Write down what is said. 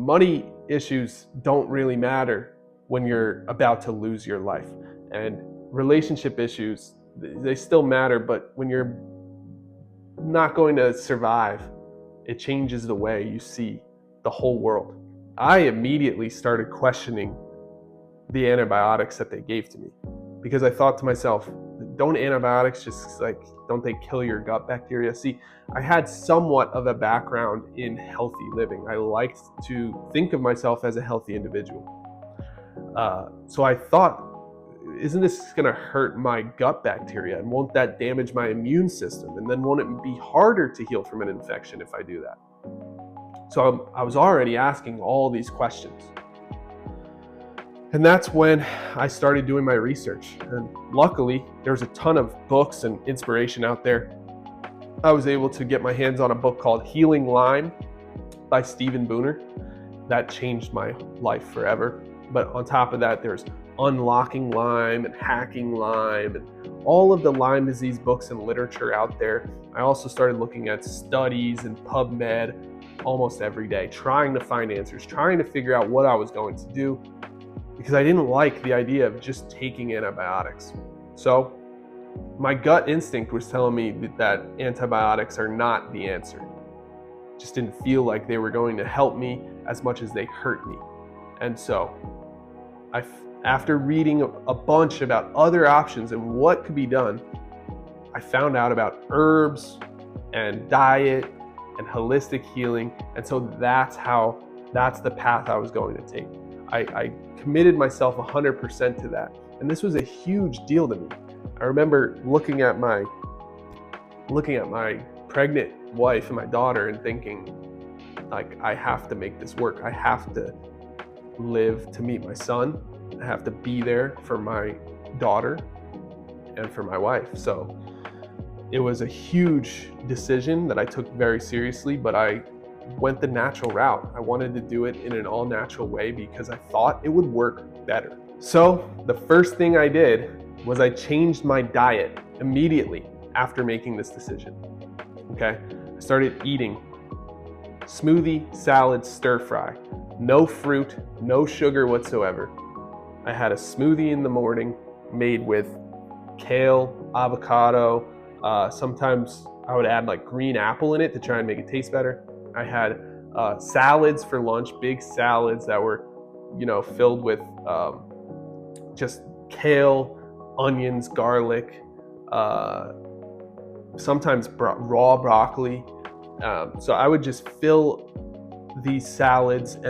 money issues don't really matter when you're about to lose your life. And relationship issues, they still matter, but when you're not going to survive, it changes the way you see the whole world. I immediately started questioning the antibiotics that they gave to me, because I thought to myself, don't antibiotics just don't they kill your gut bacteria? See, I had somewhat of a background in healthy living. I liked to think of myself as a healthy individual. So I thought, isn't this going to hurt my gut bacteria? And won't that damage my immune system? And then won't it be harder to heal from an infection if I do that? So I was already asking all these questions. And that's when I started doing my research. And luckily, there's a ton of books and inspiration out there. I was able to get my hands on a book called Healing Lyme by Stephen Booner. That changed my life forever. But on top of that, there's Unlocking Lyme and Hacking Lyme and all of the Lyme disease books and literature out there. I also started looking at studies and PubMed almost every day, trying to find answers, trying to figure out what I was going to do, because I didn't like the idea of just taking antibiotics. So my gut instinct was telling me that antibiotics are not the answer. Just didn't feel like they were going to help me as much as they hurt me. And so after reading a bunch about other options and what could be done, I found out about herbs and diet and holistic healing. And so that's the path I was going to take. I committed myself 100% to that. And this was a huge deal to me. I remember looking at my pregnant wife and my daughter and thinking, like, I have to make this work. I have to live to meet my son. I have to be there for my daughter and for my wife. So it was a huge decision that I took very seriously, but I went the natural route. I wanted to do it in an all-natural way because I thought it would work better. So the first thing I did was I changed my diet immediately after making this decision. Okay, I started eating smoothie, salad, stir fry, no fruit, no sugar whatsoever. I had a smoothie in the morning made with kale, avocado. Sometimes I would add like green apple in it to try and make it taste better. I had salads for lunch, big salads that were, filled with just kale, onions, garlic, sometimes raw broccoli. So I would just fill these salads and